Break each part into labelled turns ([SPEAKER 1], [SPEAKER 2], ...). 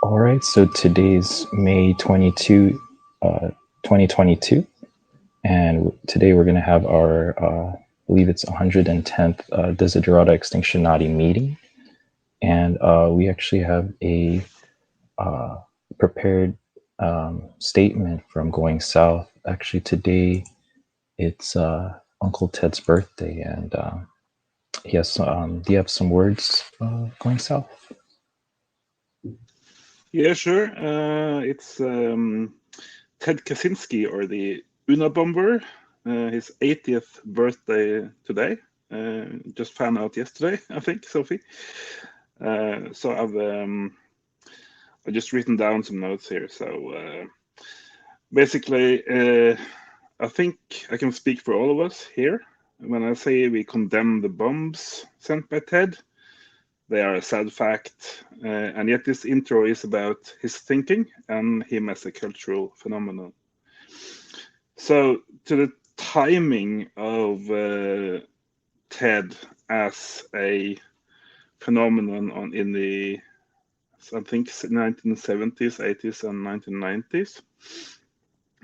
[SPEAKER 1] All right, so today's May 22, 2022, and today we're going to have our, I believe it's 110th Desiderata Extinctionati meeting, and we actually have a prepared statement from Going South. Actually, today it's Uncle Ted's birthday, and he has. Do you have some words, Going South?
[SPEAKER 2] Yeah, sure. It's Ted Kaczynski, or the Unabomber, his 80th birthday today. Just found out yesterday, I think, Sophie. So I've just written down some notes here. So basically, I think I can speak for all of us here when I say we condemn the bombs sent by Ted. They are a sad fact, and yet this intro is about his thinking and him as a cultural phenomenon. So, to the timing of Ted as a phenomenon in the, I think, 1970s, 80s, and 1990s.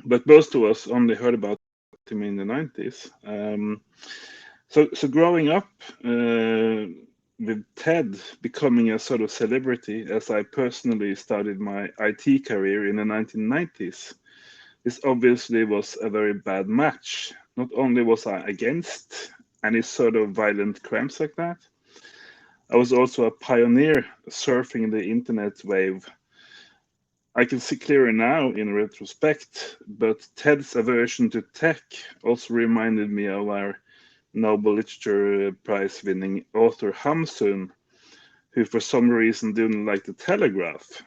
[SPEAKER 2] But most of us only heard about him in the 90s. So growing up, with Ted becoming a sort of celebrity, as I personally started my IT career in the 1990s, this obviously was a very bad match. Not only was I against any sort of violent crimes like that, I was also a pioneer surfing the internet wave. I can see clearer now in retrospect, but Ted's aversion to tech also reminded me of our Nobel Literature Prize winning author Hamsun, who for some reason didn't like the telegraph.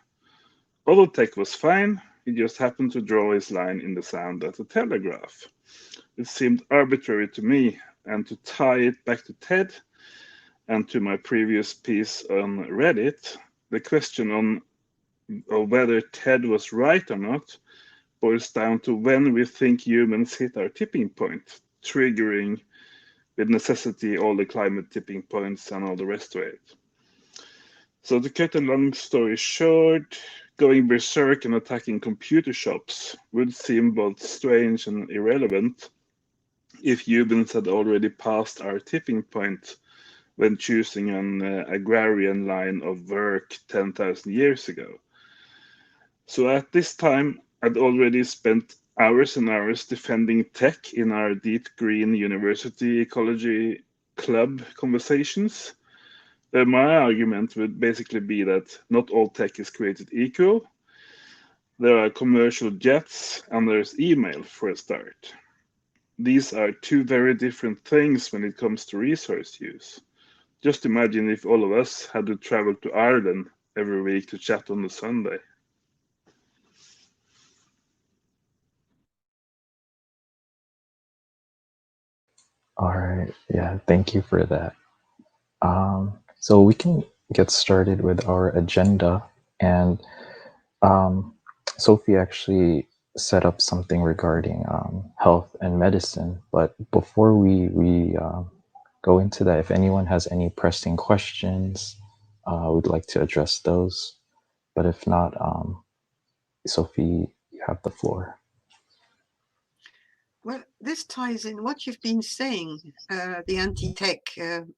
[SPEAKER 2] Although tech was fine, he just happened to draw his line in the sand at the telegraph. It seemed arbitrary to me, and to tie it back to Ted and to my previous piece on Reddit, the question of whether Ted was right or not boils down to when we think humans hit our tipping point, triggering with necessity all the climate tipping points and all the rest of it. So to cut a long story short, going berserk and attacking computer shops would seem both strange and irrelevant if humans had already passed our tipping point when choosing an agrarian line of work 10,000 years ago. So at this time, I'd already spent hours and hours defending tech in our deep green university ecology club conversations. My argument would basically be that not all tech is created equal. There are commercial jets and there's email for a start. These are two very different things when it comes to resource use. Just imagine if all of us had to travel to Ireland every week to chat on a Sunday.
[SPEAKER 1] All right. Yeah, thank you for that. So we can get started with our agenda. And Sophie actually set up something regarding health and medicine. But before we go into that, if anyone has any pressing questions, we'd like to address those. But if not, Sophie, you have the floor.
[SPEAKER 3] Well, this ties in what you've been saying. The anti-tech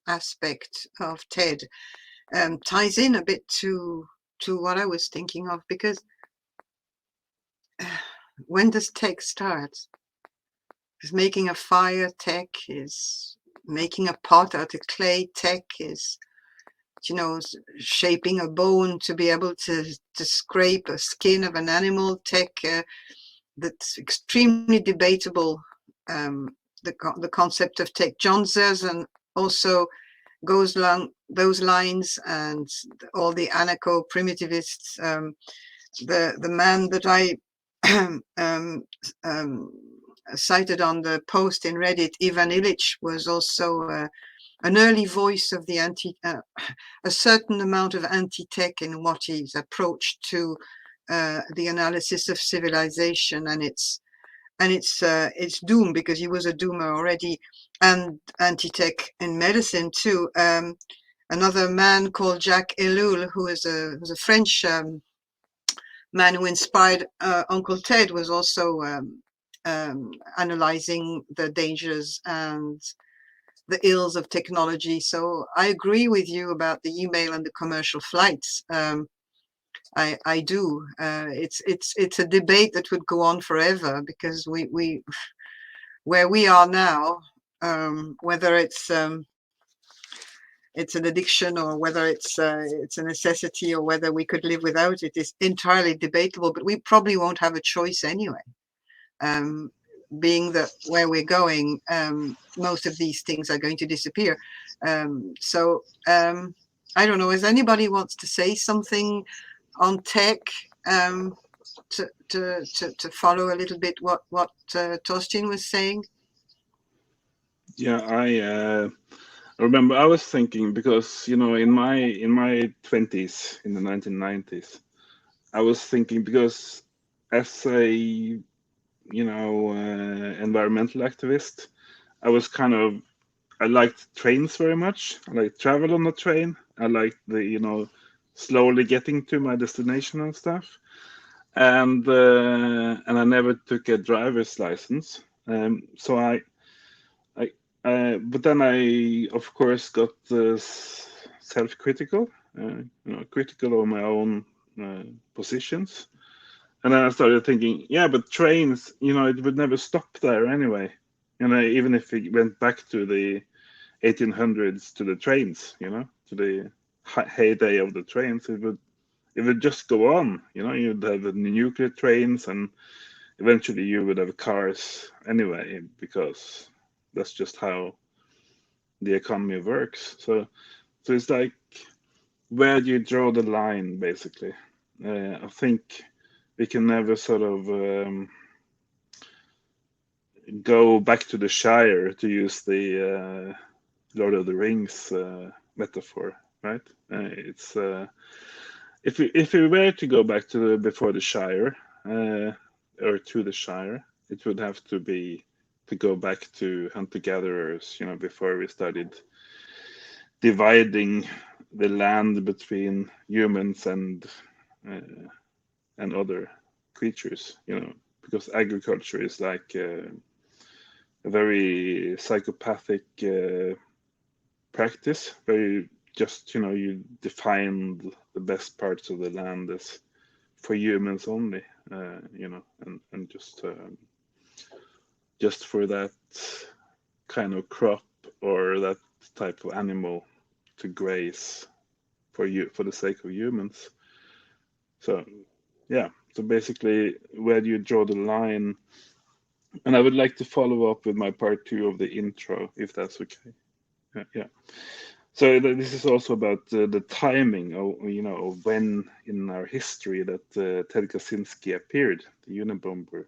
[SPEAKER 3] aspect of TED ties in a bit to what I was thinking of, because when does tech start? Is making a fire tech? Is making a pot out of clay tech? Is, you know, shaping a bone to be able to scrape a skin of an animal tech? That's extremely debatable. The concept of tech. John Zerzan also goes along those lines, and all the anarcho-primitivists. The man that I cited on the post in Reddit, Ivan Illich, was also an early voice of the a certain amount of anti-tech in what his approach to the analysis of civilization and its doom, because he was a doomer already, and anti-tech in medicine too. Another man called Jacques Ellul, who is a French man who inspired Uncle Ted, was also analyzing the dangers and the ills of technology. So I agree with you about the email and the commercial flights. I do. It's a debate that would go on forever, because we where we are now, whether it's an addiction, or whether it's a necessity, or whether we could live without it, is entirely debatable. But we probably won't have a choice anyway. Being that where we're going, most of these things are going to disappear. So I don't know. If anybody wants to say something on tech, to follow a little bit what Torstein was saying.
[SPEAKER 2] Yeah, I remember I was thinking, because in my 20s, in the 1990s, I was thinking, because as a environmental activist, I was I liked trains very much. I liked travel on the train. I liked the slowly getting to my destination and stuff. And I never took a driver's license. So but then I of course got self-critical, critical of my own positions. And then I started thinking, yeah, but trains, it would never stop there anyway. Even if we went back to the 1800s, to the trains, to the heyday of the trains, it would just go on. You'd have the nuclear trains, and eventually you would have cars anyway, because that's just how the economy works. So it's like, where do you draw the line, basically? I think we can never sort of go back to the Shire, to use the Lord of the Rings metaphor, right? It's if we were to go back to before the Shire, or to the Shire, it would have to be to go back to hunter-gatherers, before we started dividing the land between humans and other creatures, because agriculture is like a very psychopathic practice, where you just, you define the best parts of the land as for humans only, and just for that kind of crop, or that type of animal to graze for the sake of humans. So yeah, so basically, where do you draw the line? And I would like to follow up with my part 2 of the intro, if that's okay. Yeah. So this is also about the timing of when in our history that Ted Kaczynski appeared, the Unabomber.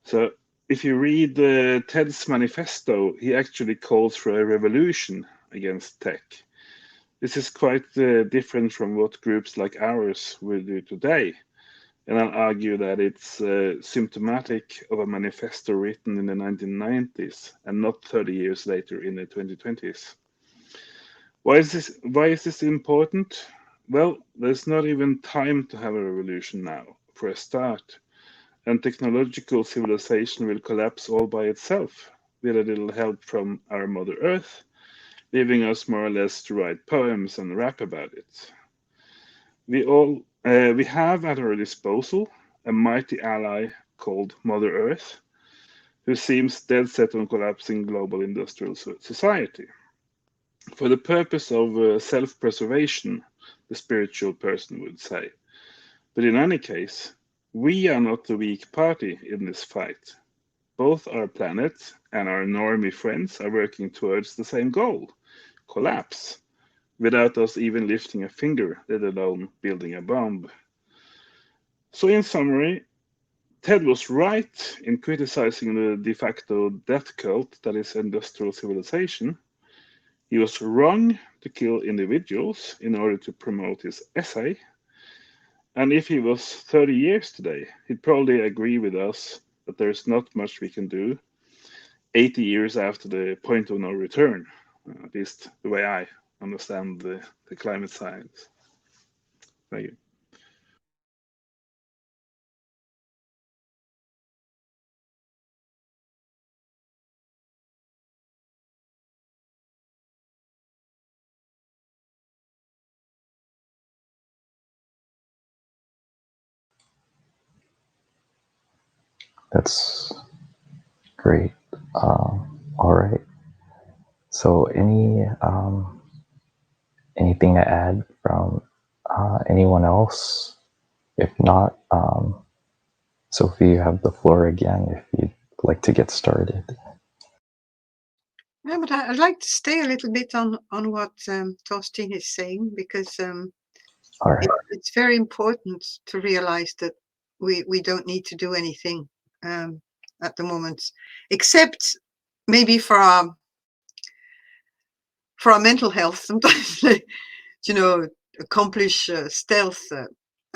[SPEAKER 2] So if you read Ted's manifesto, he actually calls for a revolution against tech. This is quite different from what groups like ours will do today. And I'll argue that it's symptomatic of a manifesto written in the 1990s and not 30 years later in the 2020s. Why is this important? Well, there's not even time to have a revolution now, for a start, and technological civilization will collapse all by itself, with a little help from our Mother Earth, leaving us more or less to write poems and rap about it. We have at our disposal a mighty ally called Mother Earth, who seems dead set on collapsing global industrial society. For the purpose of self-preservation, the spiritual person would say. But in any case, we are not the weak party in this fight. Both our planet and our normie friends are working towards the same goal, collapse, without us even lifting a finger, let alone building a bomb. So in summary, Ted was right in criticizing the de facto death cult that is industrial civilization. He was wrong to kill individuals in order to promote his essay. And if he was 30 years today, he'd probably agree with us that there's not much we can do 80 years after the point of no return, at least the way I understand the climate science. Thank you.
[SPEAKER 1] That's great. All right. So, anything to add from anyone else? If not, Sophie, you have the floor again if you'd like to get started.
[SPEAKER 3] Yeah, but I'd like to stay a little bit on what Torstein is saying, because
[SPEAKER 1] All right.
[SPEAKER 3] it's very important to realize that we don't need to do anything at the moment, except maybe for our mental health. Sometimes, accomplish stealth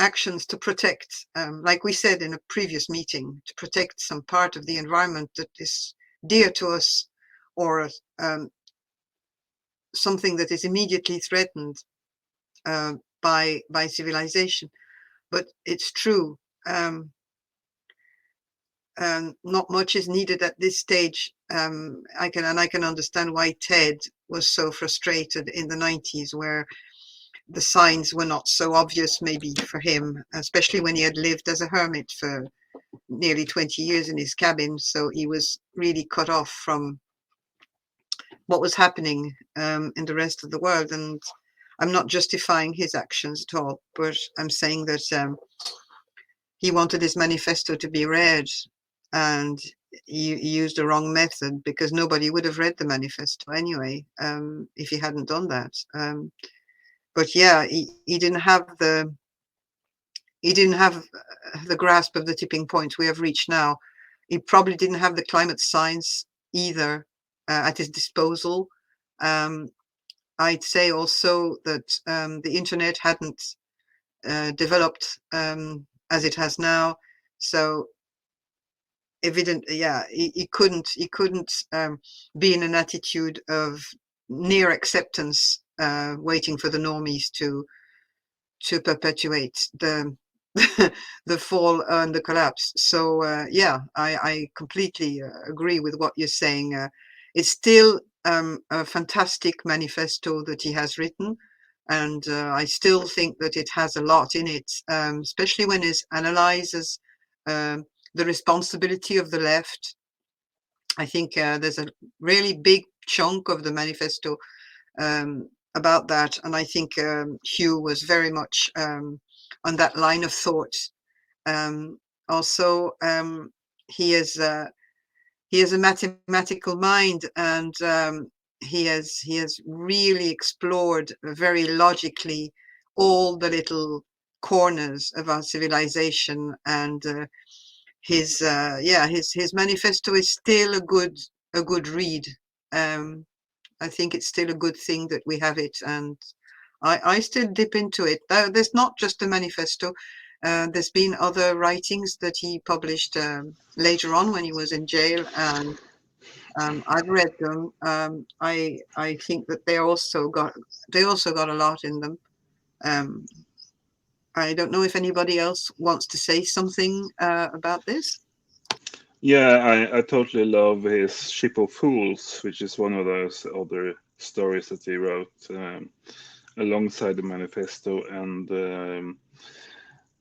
[SPEAKER 3] actions to protect, like we said in a previous meeting, to protect some part of the environment that is dear to us, or something that is immediately threatened by civilization. But it's true. Not much is needed at this stage. I can understand why Ted was so frustrated in the 90s, where the signs were not so obvious, maybe for him, especially when he had lived as a hermit for nearly 20 years in his cabin. So he was really cut off from what was happening in the rest of the world. And I'm not justifying his actions at all, but I'm saying that he wanted his manifesto to be read, and he used the wrong method, because nobody would have read the manifesto anyway if he hadn't done that. But yeah, he didn't have the grasp of the tipping point we have reached now. He probably didn't have the climate science either at his disposal. I'd say also that the internet hadn't developed as it has now. So he couldn't be in an attitude of near acceptance, waiting for the normies to perpetuate the the fall and the collapse. So I completely agree with what you're saying. It's still a fantastic manifesto that he has written, and I still think that it has a lot in it, especially when it analyzes the responsibility of the left. I think there's a really big chunk of the manifesto about that, and I think Hugh was very much on that line of thought. Also, he is a mathematical mind, and he has really explored very logically all the little corners of our civilization, and his manifesto is still a good read. I think it's still a good thing that we have it, and I still dip into it. There's not just a manifesto. There's been other writings that he published later on when he was in jail, and I've read them. I think that they also got a lot in them. I don't know if anybody else wants to say something about this.
[SPEAKER 2] Yeah, I totally love his Ship of Fools, which is one of those other stories that he wrote alongside the manifesto,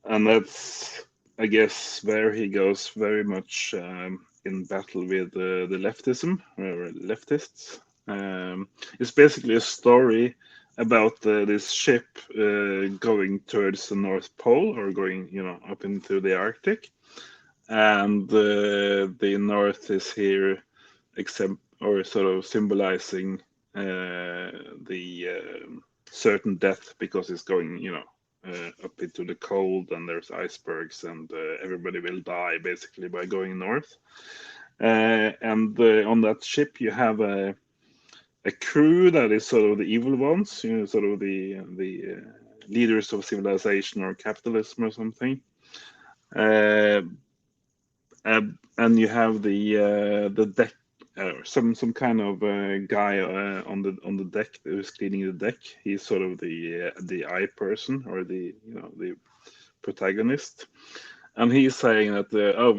[SPEAKER 2] and that's, I guess, where he goes very much in battle with the leftism or leftists. It's basically a story about this ship going towards the North Pole, or going, up into the Arctic, and the North is here, or sort of symbolizing the certain death, because it's going, up into the cold, and there's icebergs, and everybody will die basically by going north. And on that ship, you have a crew that is sort of the evil ones, sort of the leaders of civilization or capitalism or something. And you have the deck, some kind of guy on the deck who's cleaning the deck. He's sort of the eye person, or the protagonist, and he's saying that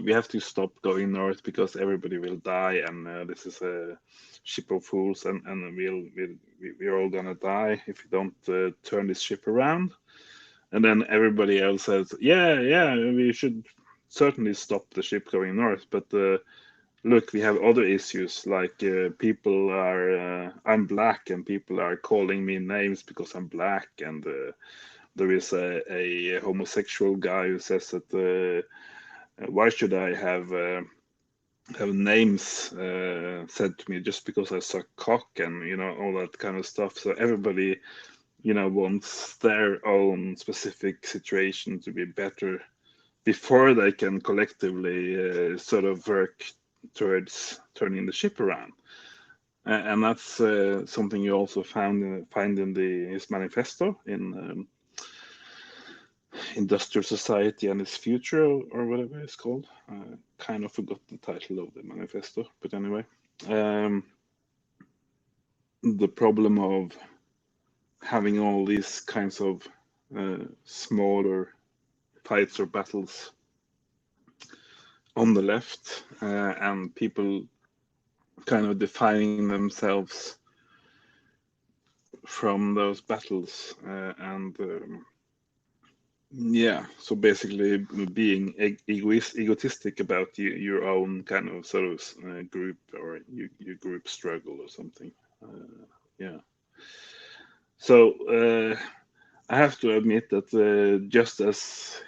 [SPEAKER 2] we have to stop going north because everybody will die, and this is a ship of fools, and we're all gonna die if we don't turn this ship around. And then everybody else says, yeah, we should certainly stop the ship going north, but look, we have other issues, like people are, I'm black, and people are calling me names because I'm black, and there is a homosexual guy who says that why should I have names said to me just because I suck cock, and all that kind of stuff. So everybody wants their own specific situation to be better before they can collectively sort of work towards turning the ship around. And that's something you also find in his manifesto, in Industrial Society and Its Future, or whatever it's called. Kind of forgot the title of the manifesto, but anyway. The problem of having all these kinds of smaller fights or battles on the left, and people kind of defining themselves from those battles, and yeah, so basically being egotistic about your own kind of sort of group, or your group struggle or something. Yeah. So I have to admit that just as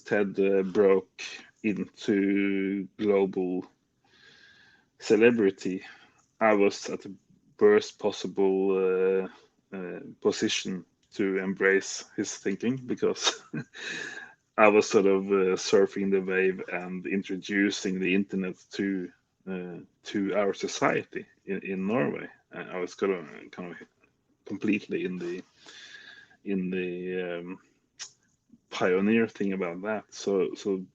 [SPEAKER 2] Ted broke into global celebrity, I was at the worst possible position to embrace his thinking, because I was sort of surfing the wave and introducing the internet to our society in Norway. I was kind of completely in the pioneer thing about that. So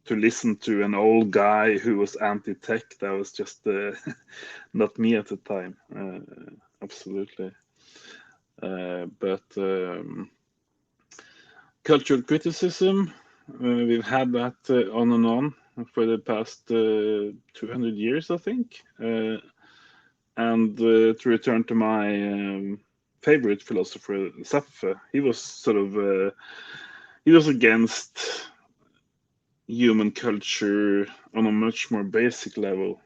[SPEAKER 2] to listen to an old guy who was anti-tech, that was just not me at the time. Absolutely. But cultural criticism, we've had that on and on for the past 200 years, I think. And to return to my favorite philosopher, Sapfe, he was sort of he was against human culture on a much more basic level.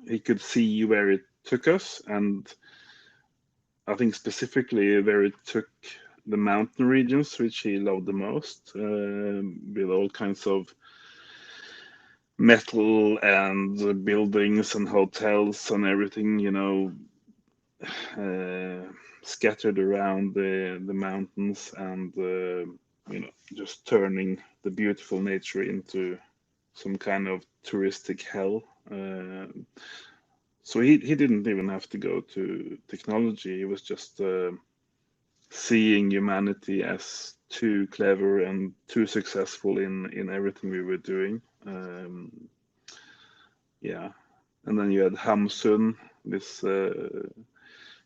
[SPEAKER 2] He could see where it took us, and I think specifically where it took the mountain regions, which he loved the most, with all kinds of metal and buildings and hotels and everything, scattered around the mountains, and just turning the beautiful nature into some kind of touristic hell. So he didn't even have to go to technology. He was just seeing humanity as too clever and too successful in everything we were doing. Yeah, and then you had Hamsun, this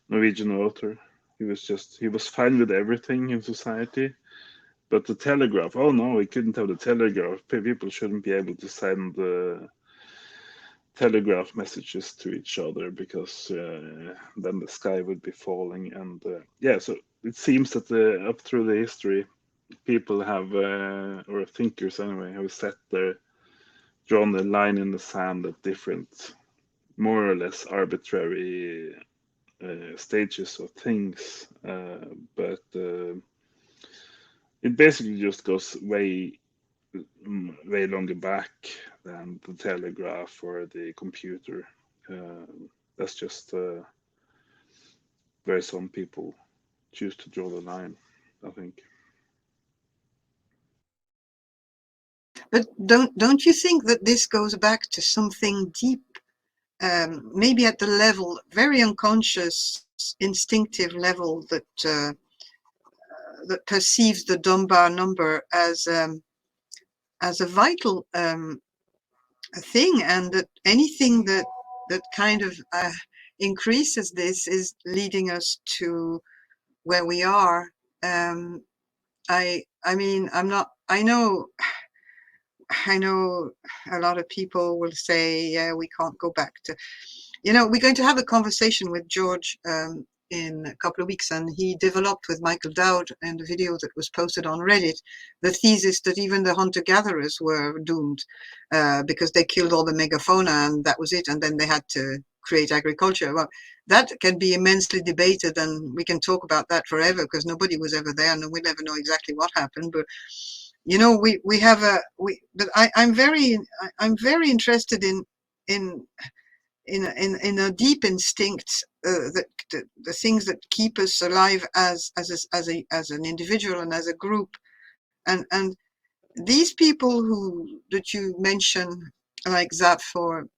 [SPEAKER 2] Norwegian author. He was fine with everything in society, but the telegraph. Oh no, we couldn't have the telegraph. People shouldn't be able to send telegraph messages to each other because then the sky would be falling. And yeah, so it seems that up through the history, people have, or thinkers anyway, have drawn the line in the sand at different, more or less arbitrary stages of things. But it basically just goes way longer back than the telegraph or the computer. That's just where some people choose to draw the line, I think.
[SPEAKER 3] But don't you think that this goes back to something deep, maybe at the level, very unconscious, instinctive level that that perceives the Dunbar number as a vital thing, and that anything that kind of increases this is leading us to where we are. I mean, I'm not. I know a lot of people will say, yeah, we can't go back to, we're going to have a conversation with George in a couple of weeks, and he developed with Michael Dowd in the video that was posted on Reddit the thesis that even the hunter-gatherers were doomed because they killed all the megafauna and that was it, and then they had to create agriculture. Well, that can be immensely debated, and we can talk about that forever because nobody was ever there and we'll never know exactly what happened. But we have but I'm very interested in a deep instinct that the things that keep us alive as an individual and as a group, and these people that you mention, like that for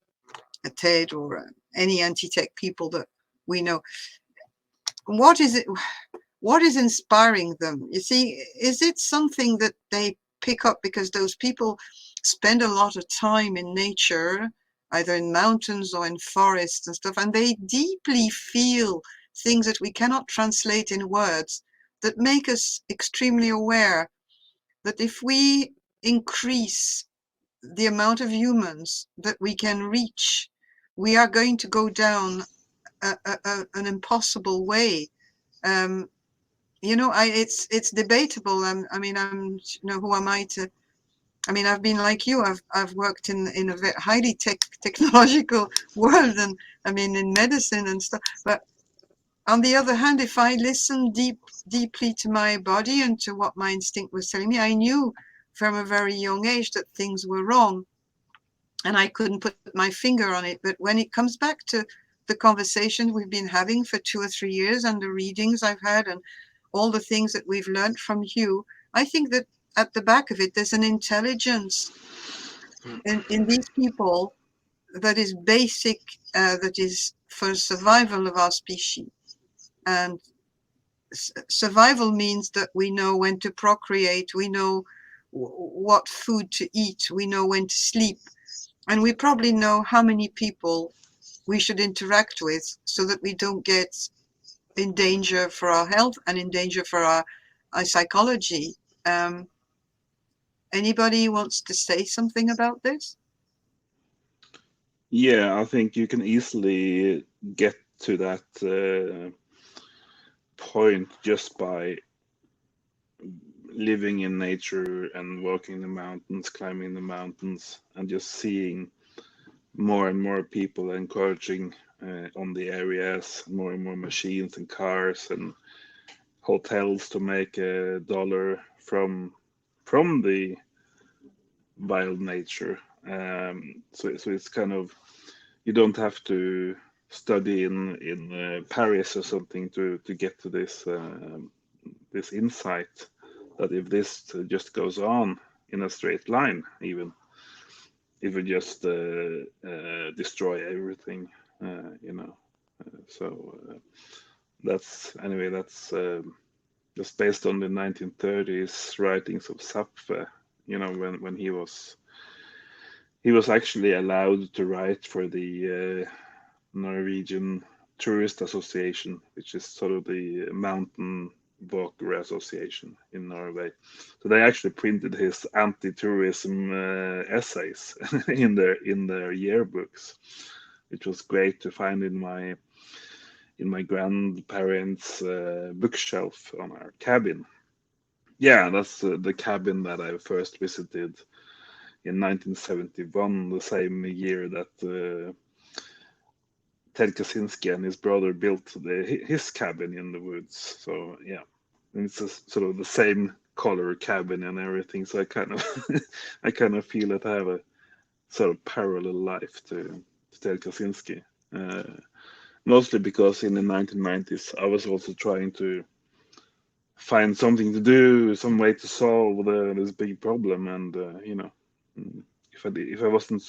[SPEAKER 3] Ted or any anti-tech people that we know, what is it? What is inspiring them? You see, is it something that they pick up because those people spend a lot of time in nature, either in mountains or in forests and stuff, and they deeply feel things that we cannot translate in words that make us extremely aware that if we increase the amount of humans that we can reach, we are going to go down an impossible way. Um, it's debatable. I mean, who am I to? I mean, I've been like you. I've worked in a very highly technological world, and I mean in medicine and stuff. But on the other hand, if I listened deeply to my body and to what my instinct was telling me, I knew from a very young age that things were wrong, and I couldn't put my finger on it. But when it comes back to the conversations we've been having for 2 or 3 years and the readings I've had and all the things that we've learned from you, I think that at the back of it, there's an intelligence in these people that is basic, that is for survival of our species. And survival means that we know when to procreate, we know what food to eat, we know when to sleep, and we probably know how many people we should interact with so that we don't get in danger for our health and in danger for our psychology. Anybody wants to say something about this?
[SPEAKER 2] Yeah, I think you can easily get to that point just by living in nature and walking the mountains, climbing the mountains, and just seeing more and more people encouraging on the areas, more and more machines and cars and hotels to make a dollar from the wild nature. So it's kind of, you don't have to study in Paris or something to get to this insight that if this just goes on in a straight line, even it would just destroy everything, you know. So that's anyway. just based on the 1930s writings of Zapfe. You know, when he was actually allowed to write for the Norwegian Tourist Association, which is sort of the mountain walker association in Norway. So they actually printed his anti-tourism essays in their yearbooks, which was great to find in my grandparents' bookshelf on our cabin. Yeah, that's the cabin that I first visited in 1971, the same year that Ted Kaczynski and his brother built his cabin in the woods. So yeah, and it's sort of the same color cabin and everything. So I kind of I kind of feel that I have a sort of parallel life to Ted Kaczynski. Mostly because in the 1990s I was also trying to find something to do, some way to solve this big problem, and you know, if I wasn't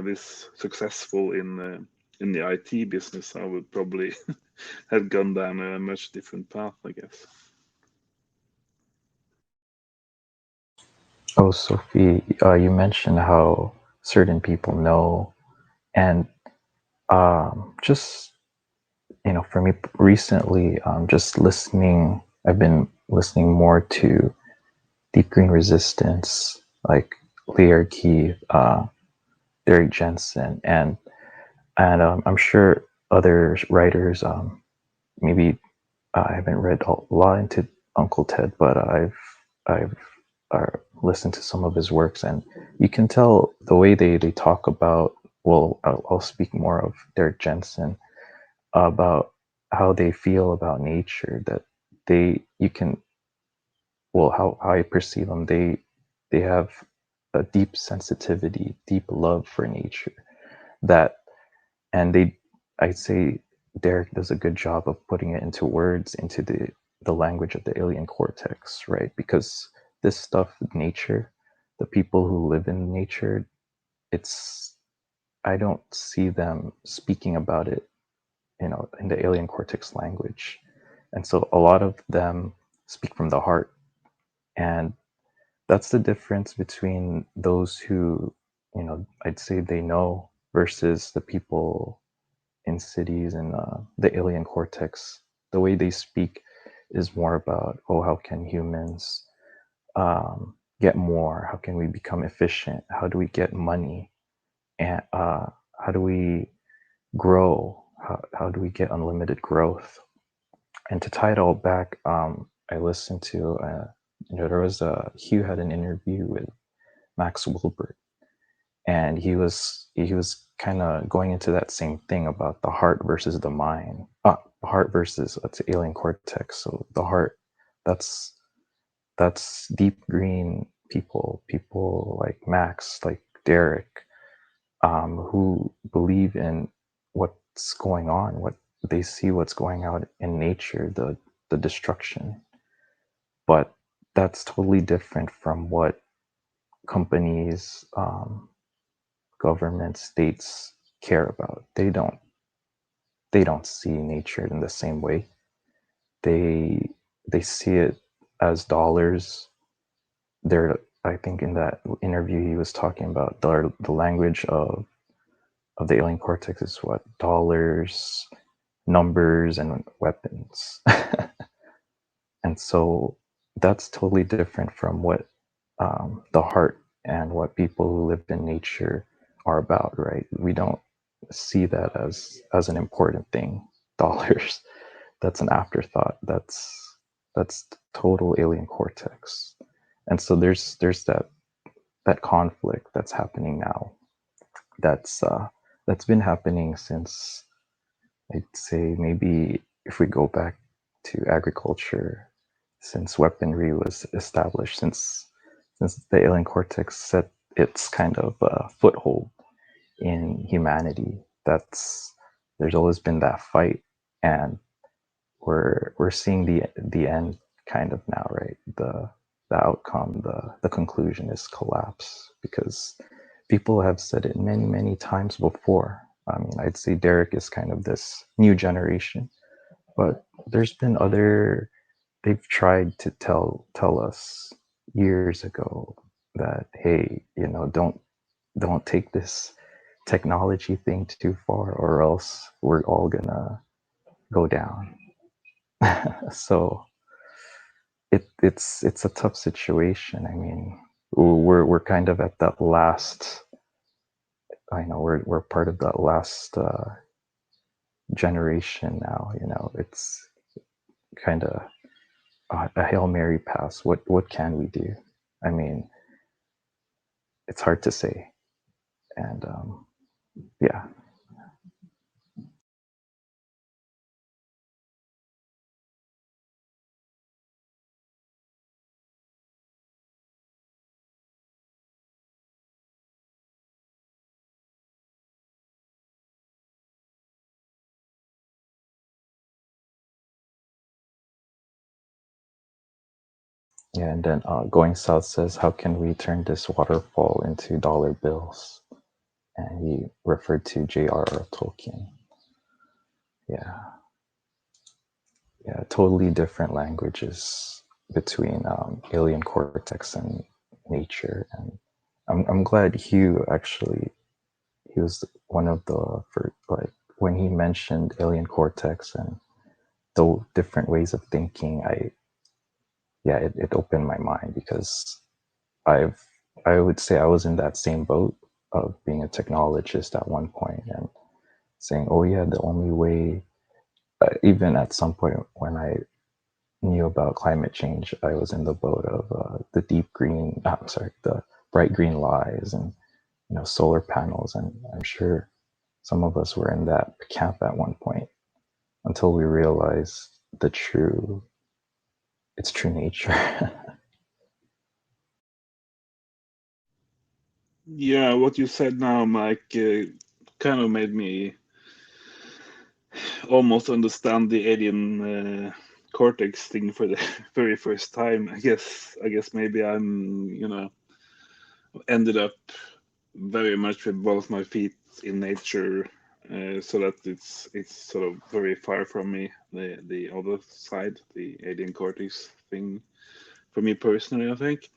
[SPEAKER 2] this successful in the IT business, I would probably have gone down a much different path, I guess.
[SPEAKER 1] Oh, Sophie, you mentioned how certain people know, and just for me recently, just listening. I've been listening more to Deep Green Resistance, like Lear Keith, Derek Jensen, and I'm sure other writers. Maybe I haven't read a lot into Uncle Ted, but I've listened to some of his works, and you can tell the way they talk about. Well, I'll speak more of Derek Jensen about how they feel about nature. That you can, well, how I perceive them. They have a deep sensitivity, deep love for nature. That and I'd say Derek does a good job of putting it into words, into the language of the alien cortex, right? Because this stuff, nature, the people who live in nature, it's I don't see them speaking about it, in the alien cortex language. And so a lot of them speak from the heart. And that's the difference between those who, I'd say they know versus the people in cities and the alien cortex. The way they speak is more about, oh, how can humans get more? How can we become efficient? How do we get money? And how do we grow? How do we get unlimited growth? And to tie it all back, I listened to, Hugh had an interview with Max Wilbert, and he was kind of going into that same thing about the heart versus the mind, the heart versus the alien cortex. So the heart, that's deep green people like Max, like Derek, who believe in what's going on, what they see, what's going out in nature, the destruction. But that's totally different from what companies, government, states care about. They don't see nature in the same way. They see it as dollars. I think in that interview he was talking about the language of the alien cortex is what? Dollars, numbers, and weapons. And so that's totally different from what, the heart and what people who live in nature are about, right? We don't see that as an important thing. Dollars, that's an afterthought. That's total alien cortex. And so there's that conflict that's happening now. That's been happening since, I'd say, maybe if we go back to agriculture, since weaponry was established, since the alien cortex set its kind of foothold in humanity. There's always been that fight, and we're seeing the end kind of now, right? The outcome, the conclusion is collapse, because people have said it many times before. I mean, I'd say Derek is kind of this new generation, but there's been other they've tried to tell us years ago that, hey, don't take this technology thing too far, or else we're all gonna go down. So it's a tough situation. I mean, we're kind of at that last. I know we're part of that last generation now. It's kind of a Hail Mary pass. What can we do? I mean, it's hard to say, and yeah. Yeah, and then Going South says, how can we turn this waterfall into dollar bills? And he referred to J.R.R. Tolkien. Yeah, yeah, totally different languages between alien cortex and nature. And I'm glad Hugh actually, he was one of the, for like, when he mentioned alien cortex and the different ways of thinking, it opened my mind, because I would say I was in that same boat of being a technologist at one point and saying, oh yeah, the only way, even at some point when I knew about climate change, I was in the boat of the the bright green lies, and solar panels, and I'm sure some of us were in that camp at one point, until we realized its true nature.
[SPEAKER 2] Yeah, what you said now, Mike, kind of made me almost understand the alien cortex thing for the very first time. I guess maybe I'm ended up very much with both my feet in nature, so that it's sort of very far from me, the other side, the alien cortex thing. For me personally, I think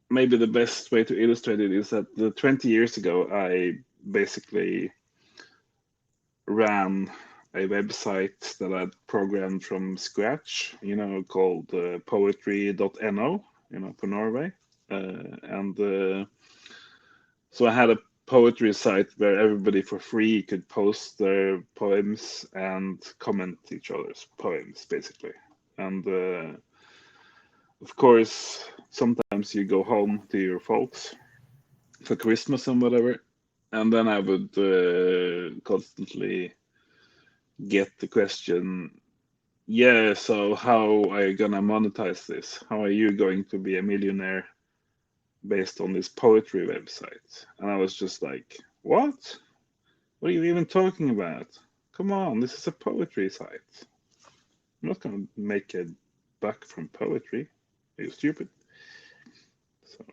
[SPEAKER 2] maybe the best way to illustrate it is that 20 years ago, I basically ran a website that I'd programmed from scratch, called poetry.no, for Norway. And so I had a poetry site where everybody for free could post their poems and comment each other's poems, basically. And of course, sometimes you go home to your folks for Christmas and whatever, and then I would constantly get the question, yeah, so how are you gonna monetize this? How are you going to be a millionaire based on this poetry website? And I was just like, what? What are you even talking about? Come on, this is a poetry site. I'm not gonna make a buck from poetry. Are you stupid? So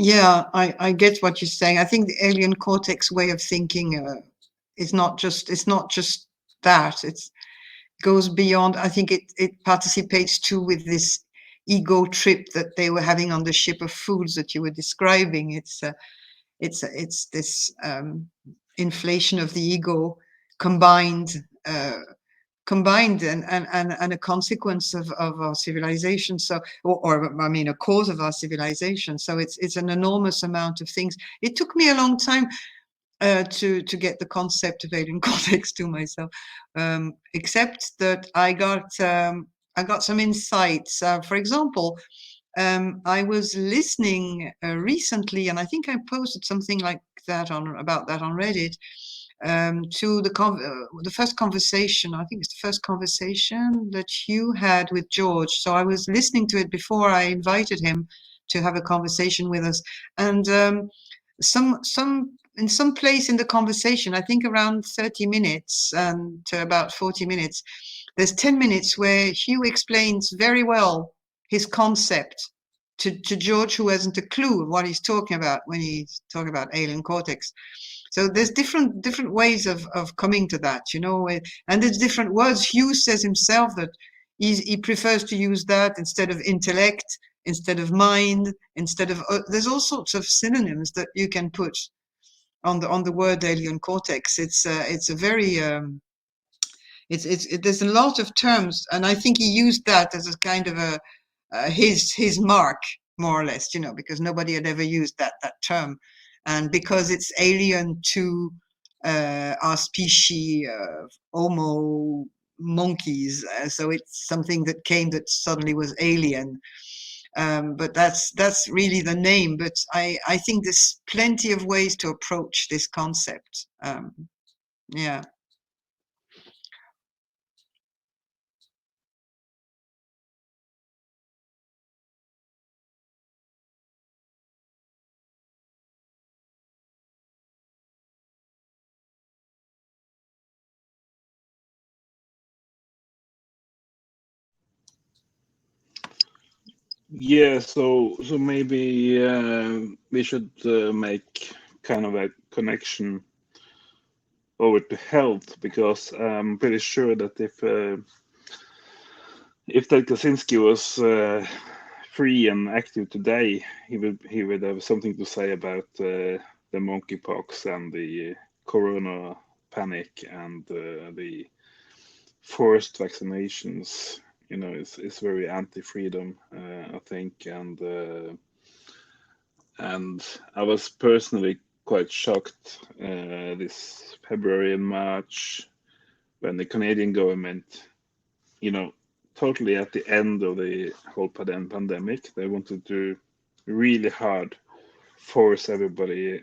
[SPEAKER 3] Yeah, I get what you're saying. I think the alien cortex way of thinking is not just that. It goes beyond. I think it participates too with this ego trip that they were having on the ship of fools that you were describing. It's this inflation of the ego combined. And a consequence of our civilization, or I mean a cause of our civilization. So it's an enormous amount of things. It took me a long time to get the concept of alien cortex to myself, except that I got some insights. For example, I was listening recently, and I think I posted something like that about that on Reddit, to the first conversation. I think it's the first conversation that Hugh had with George. So I was listening to it before I invited him to have a conversation with us, and in some place in the conversation, I think around 30 minutes and to about 40 minutes, there's 10 minutes where Hugh explains very well his concept to George, who hasn't a clue what he's talking about when he's talking about alien cortex. So there's different ways of coming to that, you know, and there's different words. Hughes says himself that he prefers to use that instead of intellect, instead of mind, instead of there's all sorts of synonyms that you can put on the word alien cortex. It's a very there's a lot of terms, and I think he used that as a kind of a his mark, more or less, you know, because nobody had ever used that term, and because it's alien to our species, Homo monkeys, so it's something that came that suddenly was alien. But that's really the name. But I think there's plenty of ways to approach this concept. Yeah.
[SPEAKER 2] Yeah, so maybe we should make kind of a connection over to health, because I'm pretty sure that if Ted Kaczynski was free and active today, he would have something to say about the monkeypox and the corona panic and the forced vaccinations. You know, it's very anti-freedom, I think, and I was personally quite shocked this February and March when the Canadian government, you know, totally at the end of the whole pandemic, they wanted to really hard force everybody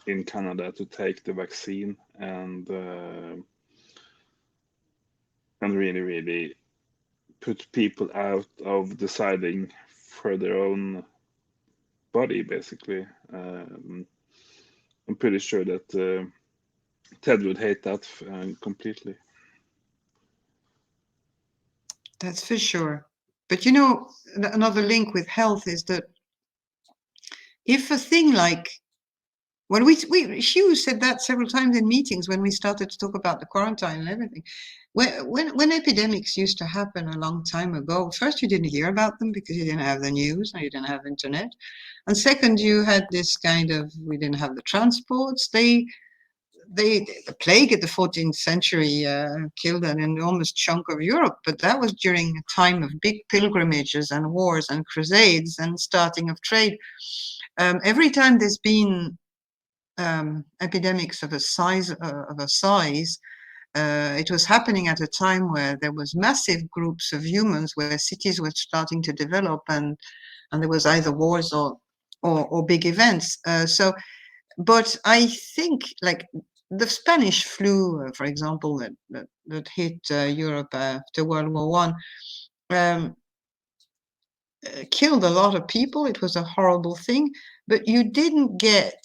[SPEAKER 2] in Canada to take the vaccine, and really put people out of deciding for their own body, basically. I'm pretty sure that Ted would hate that completely.
[SPEAKER 3] That's for sure. But you know, another link with health is that if a thing like when Hugh said that several times in meetings when we started to talk about the quarantine and everything. When epidemics used to happen a long time ago, first you didn't hear about them because you didn't have the news and you didn't have internet, and second you had this kind of, we didn't have the transports. The plague at the 14th century killed an enormous chunk of Europe, but that was during a time of big pilgrimages and wars and crusades and starting of trade. Every time there's been epidemics of a size, it was happening at a time where there was massive groups of humans, where cities were starting to develop, and there was either wars or big events. But I think, like the Spanish flu, for example, that hit Europe after World War One, killed a lot of people. It was a horrible thing, but you didn't get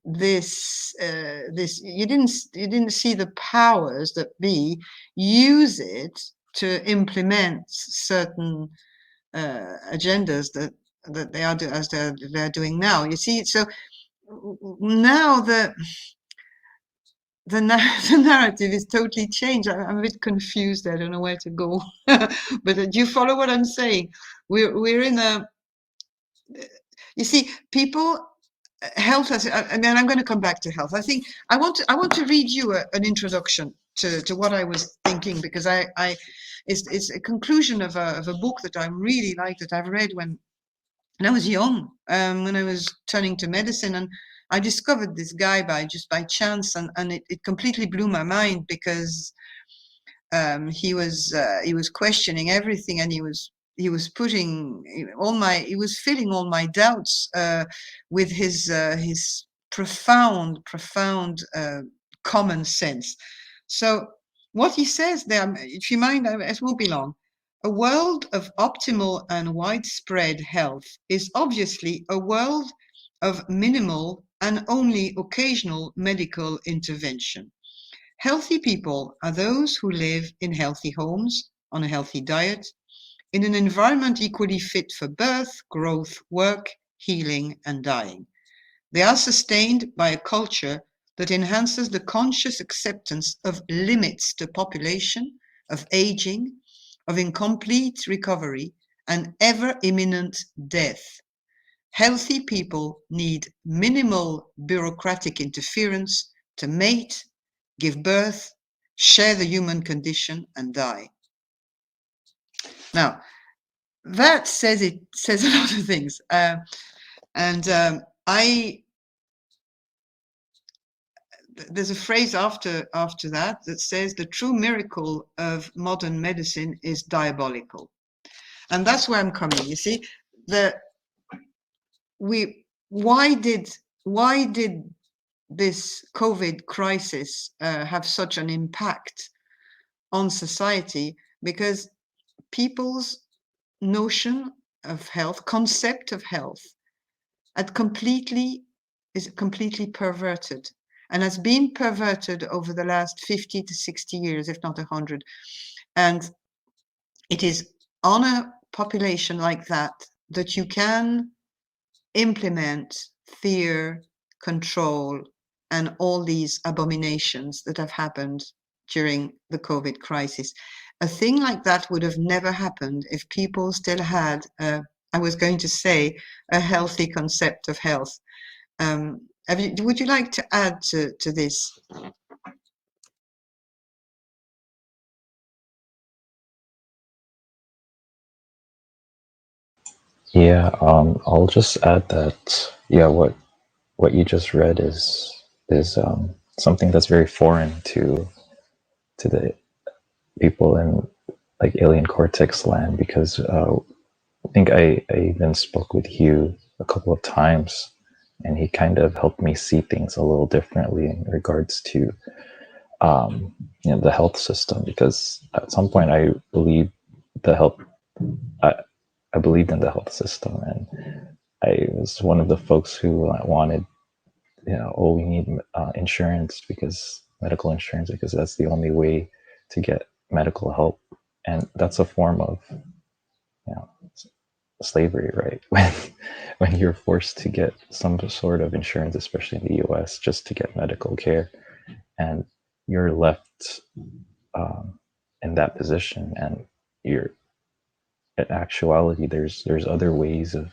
[SPEAKER 3] this you didn't see the powers that be use it to implement certain agendas that they are as they're doing now. You see, so now the narrative is totally changed. I'm a bit confused. I don't know where to go. But do you follow what I'm saying? We're in a, you see, people, health has, and then I'm going to come back to health. I think I want to read you an introduction to what I was thinking, because it's a conclusion of a book that I really like, that I've read when I was young, when I was turning to medicine, and I discovered this guy by chance, and it completely blew my mind, because he was questioning everything, and he was putting he was filling all my doubts with his profound common sense. So what he says there, if you mind, it won't be long. A world of optimal and widespread health is obviously a world of minimal and only occasional medical intervention. Healthy people are those who live in healthy homes, on a healthy diet, in an environment equally fit for birth, growth, work, healing, and dying. They are sustained by a culture that enhances the conscious acceptance of limits to population, of aging, of incomplete recovery, and ever imminent death. Healthy people need minimal bureaucratic interference to mate, give birth, share the human condition, and die. Now, that says a lot of things. There's a phrase after that says the true miracle of modern medicine is diabolical. And that's where I'm coming. You see, why did this COVID crisis have such an impact on society? Because people's notion of health, concept of health, is completely perverted, and has been perverted over the last 50 to 60 years, if not 100. And it is on a population like that that you can implement fear, control, and all these abominations that have happened during the COVID crisis. A thing like that would have never happened if people still had, I was going to say, a healthy concept of health. Would you like to add to this?
[SPEAKER 1] Yeah, I'll just add that, yeah, what you just read is something that's very foreign to the people in like alien cortex land, because I think I even spoke with Hugh a couple of times, and he kind of helped me see things a little differently in regards to the health system, because at some point I believed the health I believed in the health system, and I was one of the folks who wanted, oh, we need insurance, because medical insurance, because that's the only way to get medical help. And that's a form of, slavery, right? When you're forced to get some sort of insurance, especially in the US, just to get medical care, and you're left in that position, and you're, in actuality, there's other ways of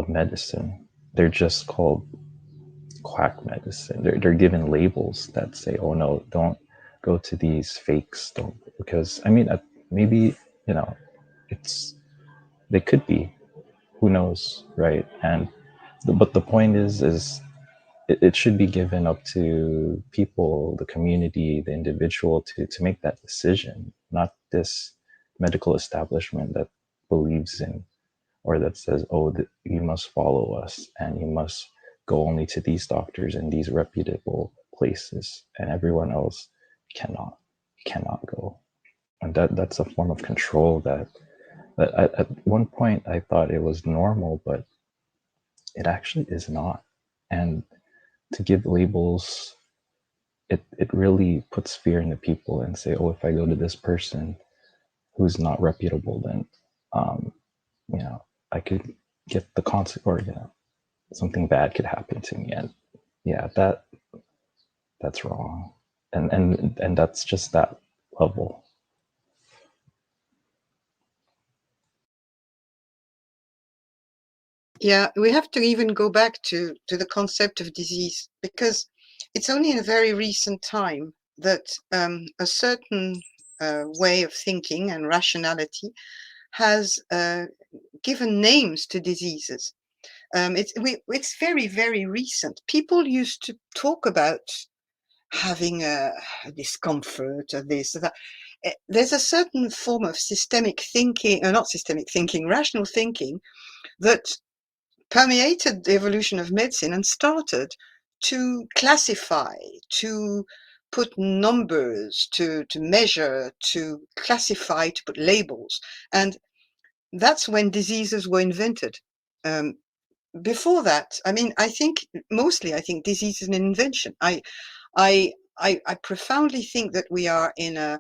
[SPEAKER 1] medicine. They're just called quack medicine. They're given labels that say, oh no, don't go to these fakes, don't, because I mean, maybe, it's, they could be, who knows, right? And but the point is it should be given up to people, the community, the individual, to make that decision, not this medical establishment that believes in, or that says, oh, you must follow us, and you must go only to these doctors in these reputable places, and everyone else cannot go. And that's a form of control that at one point I thought it was normal, but it actually is not. And to give labels, it really puts fear in the people, and say, oh, if I go to this person who's not reputable, then um, I could get the consequence, or something bad could happen to me. And yeah, that's wrong. And that's just that level.
[SPEAKER 3] Yeah, we have to even go back to the concept of disease, because it's only in a very recent time that a certain way of thinking and rationality has given names to diseases. It's very, very recent. People used to talk about having a discomfort or this or that. There's a certain form of systemic thinking, or not systemic thinking, rational thinking, that permeated the evolution of medicine and started to classify, to put numbers, to measure, to classify, to put labels. And that's when diseases were invented. Before that, I mean, I think disease is an invention. I profoundly think that we are in a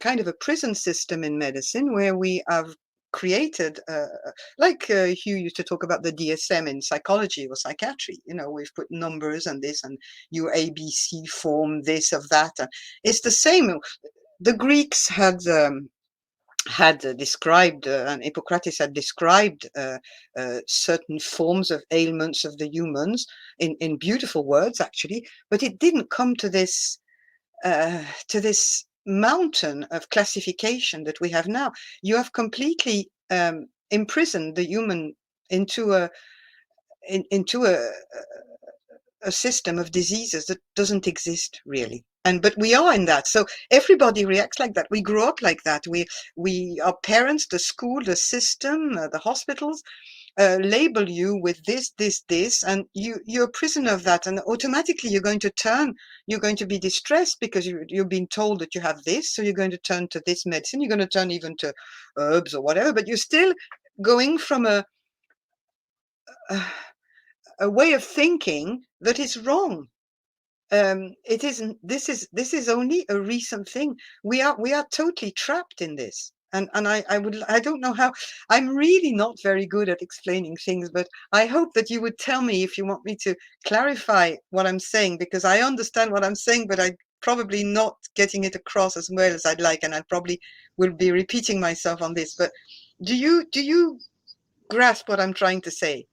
[SPEAKER 3] kind of a prison system in medicine, where we have created, like Hugh used to talk about the DSM in psychology or psychiatry. You know, we've put numbers and this, and your ABC form this of that. And it's the same. The Greeks had described, and Hippocrates had described certain forms of ailments of the humans in beautiful words, actually, but it didn't come to this mountain of classification that we have now. You have completely imprisoned the human into a system of diseases that doesn't exist really. But we are in that, so everybody reacts like that. We grew up like that. Our parents, the school, the system, the hospitals label you with this, and you're a prisoner of that, and automatically you're going to be distressed because you're being told that you have this, so you're going to turn to this medicine, you're going to turn even to herbs or whatever, but you're still going from a way of thinking that is wrong. It isn't. This is only a recent thing. We are totally trapped in this. And I don't know how. I'm really not very good at explaining things, but I hope that you would tell me if you want me to clarify what I'm saying, because I understand what I'm saying, but I'm probably not getting it across as well as I'd like, and I probably will be repeating myself on this. But do you grasp what I'm trying to say?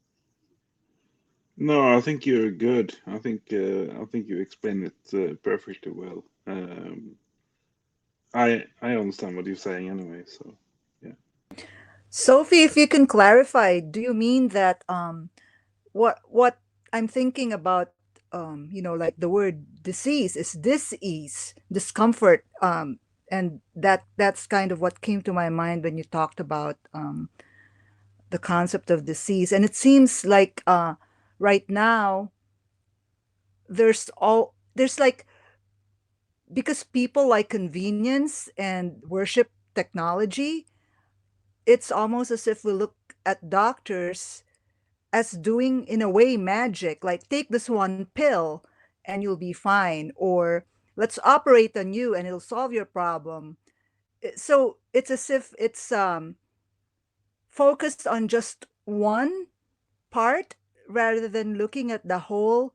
[SPEAKER 2] No, I think you're good. I think you explained it perfectly well. I understand what you're saying anyway. So yeah.
[SPEAKER 4] Sophie, if you can clarify, do you mean that what I'm thinking about, like the word disease is dis-ease, discomfort, and that's kind of what came to my mind when you talked about the concept of disease. And it seems like right now there's like, because people like convenience and worship technology, it's almost as if we look at doctors as doing, in a way, magic, like take this one pill and you'll be fine, or let's operate on you and it'll solve your problem. So it's as if it's focused on just one part rather than looking at the whole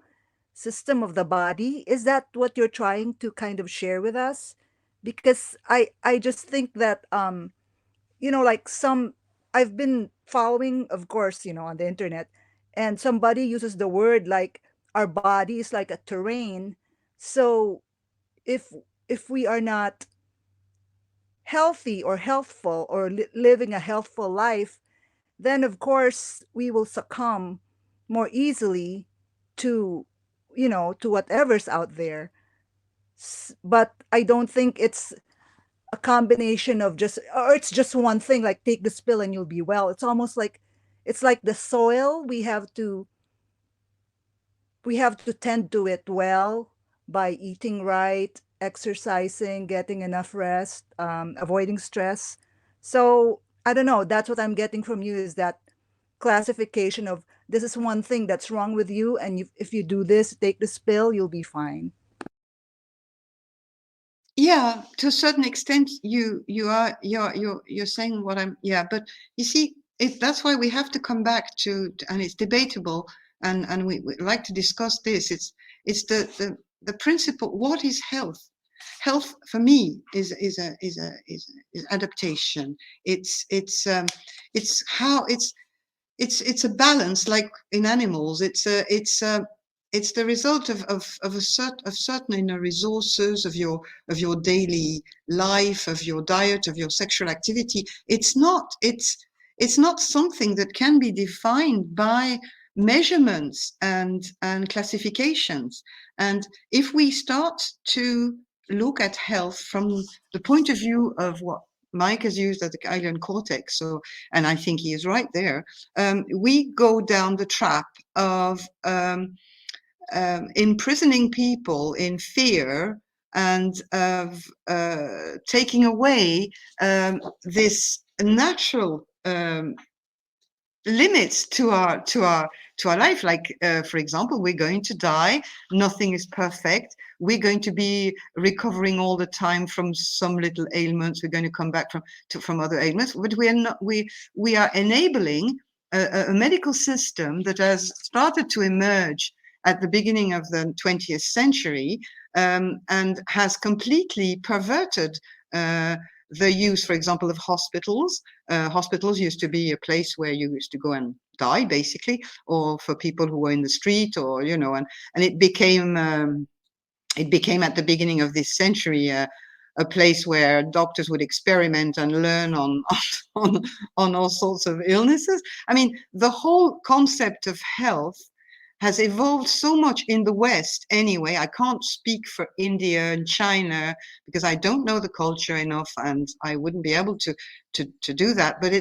[SPEAKER 4] system of the body. Is that what you're trying to kind of share with us? Because I just think that like some, I've been following, of course, on the internet, and somebody uses the word like our body is like a terrain. So if we are not healthy or healthful, or living a healthful life, then of course we will succumb more easily to to whatever's out there. But I don't think it's a combination of just, or it's just one thing, like take this pill and you'll be well. It's almost like it's like the soil. We have to tend to it well by eating right, exercising, getting enough rest, avoiding stress. So I don't know, that's what I'm getting from you, is that classification of this is one thing that's wrong with you, and if you do this, take this pill, you'll be fine.
[SPEAKER 3] Yeah, to a certain extent, you're saying what I'm. Yeah, but you see, that's why we have to come back to, and it's debatable, and we like to discuss this. It's the principle. What is health? Health for me is adaptation. It's how it's a balance, like in animals. It's the result of certain inner resources of your daily life, of your diet, of your sexual activity. It's not something that can be defined by measurements and classifications. And if we start to look at health from the point of view of what Mike has used as the island cortex, so, and I think he is right there, we go down the trap of imprisoning people in fear and of taking away this natural limits to our life. Like for example, we're going to die. Nothing is perfect. We're going to be recovering all the time from some little ailments. We're going to come back from other ailments, but we are not. We are enabling a medical system that has started to emerge at the beginning of the 20th century, and has completely perverted the use, for example, of hospitals. Hospitals used to be a place where you used to go and die, basically, or for people who were in the street, or and it became at the beginning of this century a place where doctors would experiment and learn on on all sorts of illnesses. I mean, the whole concept of health has evolved so much in the West anyway. I can't speak for India and China because I don't know the culture enough, and I wouldn't be able to do that. But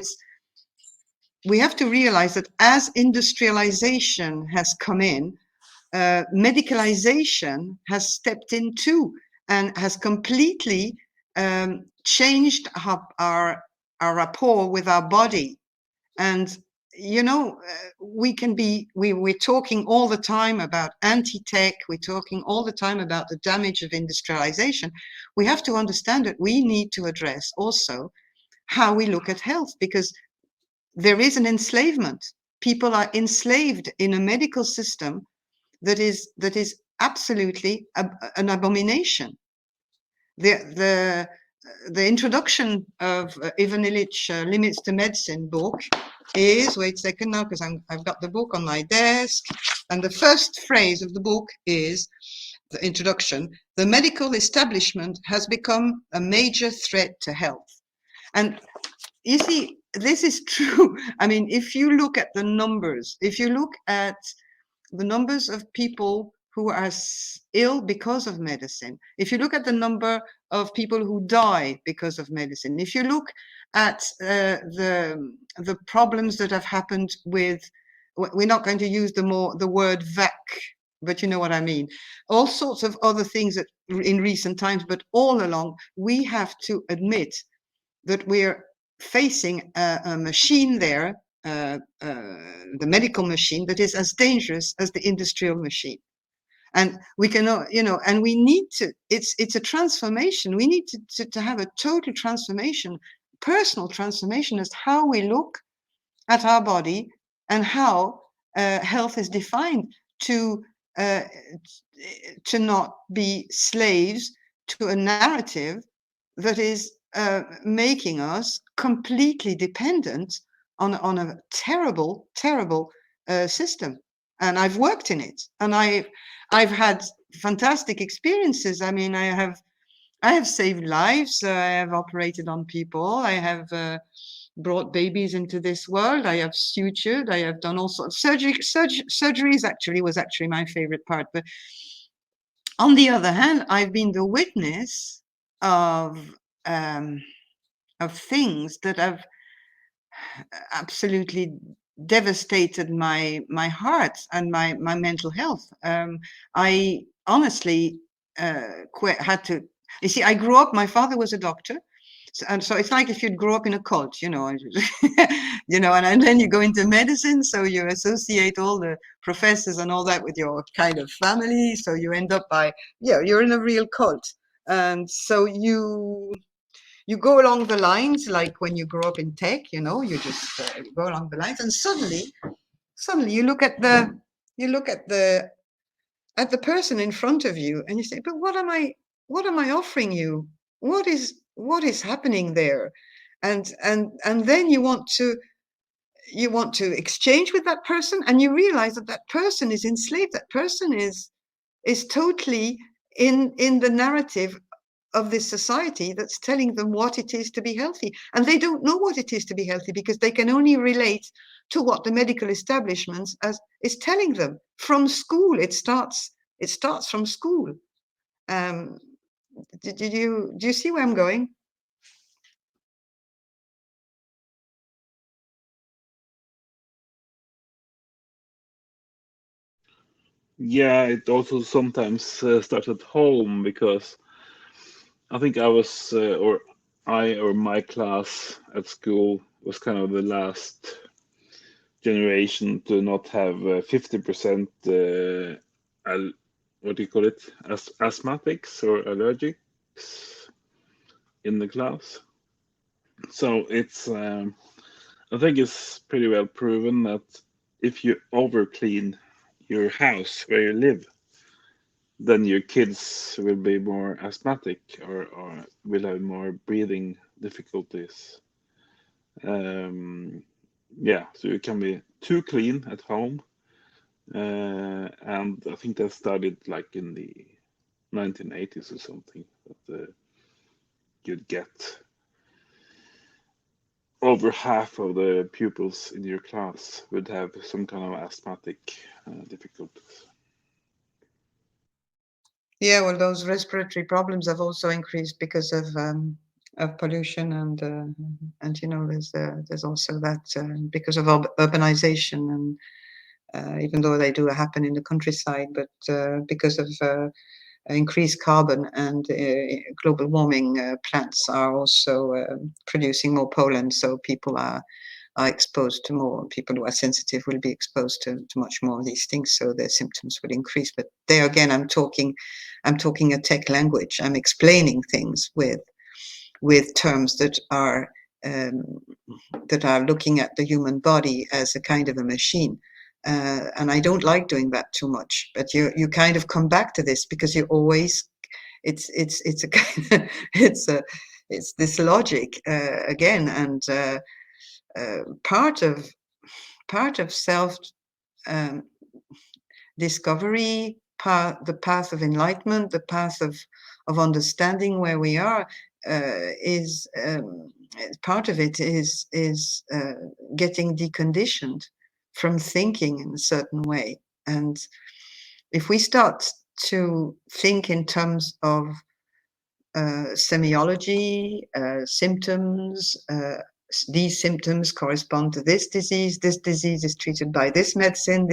[SPEAKER 3] we have to realize that as industrialization has come in, medicalization has stepped in too, and has completely changed our rapport with our body. And we're talking all the time about anti-tech. We're talking all the time about the damage of industrialization. We have to understand that we need to address also how we look at health, because there is an enslavement. People are enslaved in a medical system that is absolutely an abomination. The introduction of Ivan Illich Limits to Medicine book is, wait a second now, because I've got the book on my desk, and the first phrase of the book is the introduction: the medical establishment has become a major threat to health. And you see, this is true. I mean, if you look at the numbers, if you look at the numbers of people who are ill because of medicine, if you look at the number of people who die because of medicine, if you look at the problems that have happened with, we're not going to use the word vac, but you know what I mean, all sorts of other things that in recent times, but all along, we have to admit that we're facing a machine there, the medical machine, that is as dangerous as the industrial machine. And we can, and we need to, it's a transformation. We need to have a total transformation, personal transformation, as how we look at our body and how health is defined, to not be slaves to a narrative that is making us completely dependent on a terrible, terrible system. And I've worked in it, and I've had fantastic experiences. I mean, I have saved lives. I have operated on people. I have brought babies into this world. I have sutured. I have done all sorts of surgery. Surgeries was actually my favorite part. But on the other hand, I've been the witness of things that have absolutely devastated my heart and my mental health. I honestly had to. You see, I grew up. My father was a doctor, and so it's like if you'd grow up in a cult, and then you go into medicine, so you associate all the professors and all that with your kind of family, so you end up you're in a real cult. And so you go along the lines, like when you grow up in tech, you just go along the lines, and suddenly you look at the person in front of you, and you say, but what am I offering you? What is happening there? And then you want to exchange with that person, and you realize that person is enslaved. That person is totally in the narrative of this society that's telling them what it is to be healthy. And they don't know what it is to be healthy, because they can only relate to what the medical establishment is telling them from school. It starts from school. Do you see where I'm going?
[SPEAKER 2] Yeah, it also sometimes starts at home, because I think I was, or my class at school was kind of the last generation to not have 50% what do you call it, asthmatics or allergics in the class. So it's I think it's pretty well proven that if you over clean your house where you live, then your kids will be more asthmatic or will have more breathing difficulties. Yeah, so you can be too clean at home. And I think they studied like in the 1980s or something that you'd get over half of the pupils in your class would have some kind of asthmatic difficulties.
[SPEAKER 3] Yeah, well, those respiratory problems have also increased because of pollution and you know there's also that because of urbanization and even though they do happen in the countryside, but because of increased carbon and global warming, plants are also producing more pollen, so people are exposed to more. People who are sensitive will be exposed to much more of these things, so their symptoms will increase. But there again, I'm talking a tech language. I'm explaining things with terms that are looking at the human body as a kind of a machine. And I don't like doing that too much. But you kind of come back to this because you always it's a kind of, it's this logic again, and part of self um, discovery, the path of enlightenment, the path of understanding where we are, is part of it is getting deconditioned from thinking in a certain way. And if we start to think in terms of semiology, symptoms, these symptoms correspond to this disease is treated by this medicine,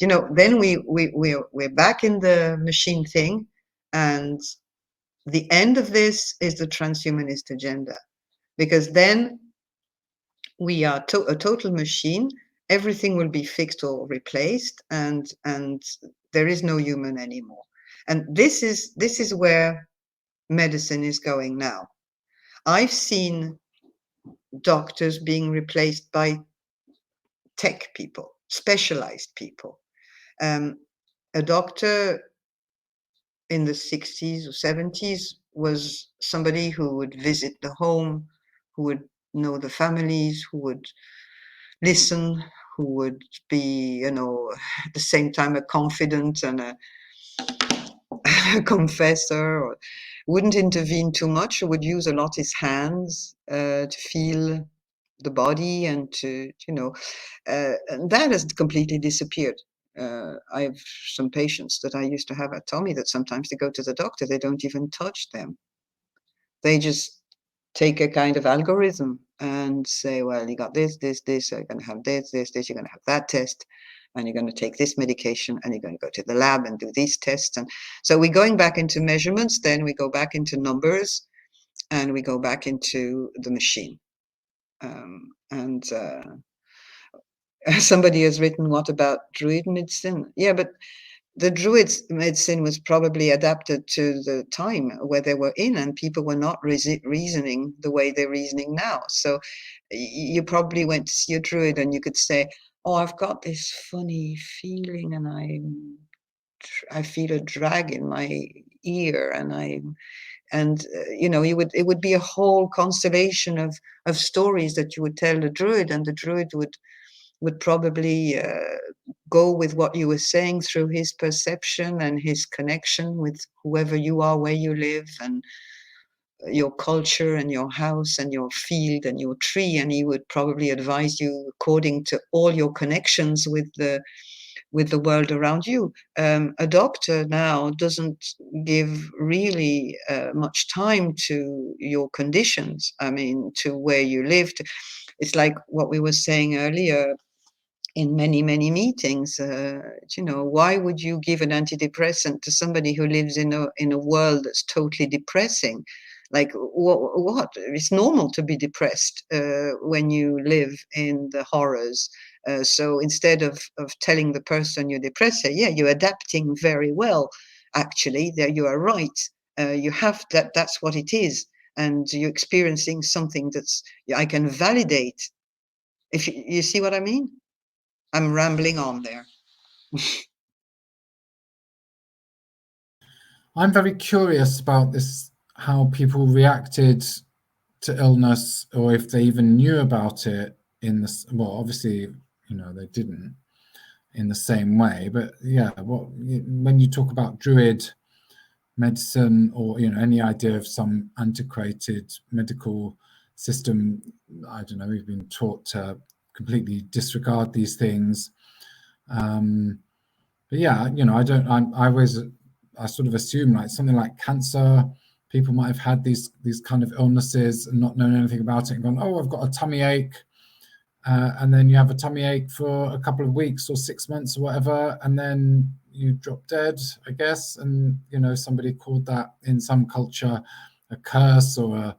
[SPEAKER 3] you know, then we're back in the machine thing, and the end of this is the transhumanist agenda, because then we are a total machine. Everything will be fixed or replaced, and there is no human anymore. And this is where medicine is going now. I've seen doctors being replaced by tech people, specialized people. A doctor in the 60s or 70s was somebody who would visit the home, who would know the families, who would listen, who would be, you know, at the same time a confidant and a confessor, or wouldn't intervene too much, would use a lot his hands to feel the body and to, you know, and that has completely disappeared. I have some patients that I used to have tell me that sometimes they go to the doctor, they don't even touch them. They just take a kind of algorithm and say, well, you got this, you're going to have this, you're going to have that test, and you're going to take this medication, and you're going to go to the lab and do these tests. And so we're going back into measurements, then we go back into numbers, and we go back into the machine. And somebody has written, what about druid medicine? Yeah, but the druids medicine was probably adapted to the time where they were in, and people were not reasoning the way they're reasoning now. So you probably went to see a druid and you could say, oh, I've got this funny feeling and I feel a drag in my ear, and you know, it would be a whole constellation of stories that you would tell the druid, and the druid would probably go with what you were saying through his perception and his connection with whoever you are, where you live, and your culture and your house and your field and your tree, and he would probably advise you according to all your connections with the world around you. A doctor now doesn't give really much time to your conditions. I mean, to where you lived. It's like what we were saying earlier in many meetings. You know, why would you give an antidepressant to somebody who lives in a world that's totally depressing? Like what? It's normal to be depressed when you live in the horrors So instead of telling the person you're depressed, say, yeah, you're adapting very well. Actually, there you are right. You have that. That's what it is, and you're experiencing something that's I can validate. If you see what I mean, I'm rambling on there.
[SPEAKER 5] I'm very curious about this, how people reacted to illness, or if they even knew about it in this. Well, obviously, they didn't in the same way. But yeah, when you talk about Druid medicine, or any idea of some antiquated medical system, I don't know, we've been taught to completely disregard these things. But yeah, I sort of assume like something like cancer, people might have had these kind of illnesses and not known anything about it and gone, oh, I've got a tummy ache. And then you have a tummy ache for a couple of weeks or 6 months or whatever, and then you drop dead, I guess. And somebody called that in some culture a curse, or a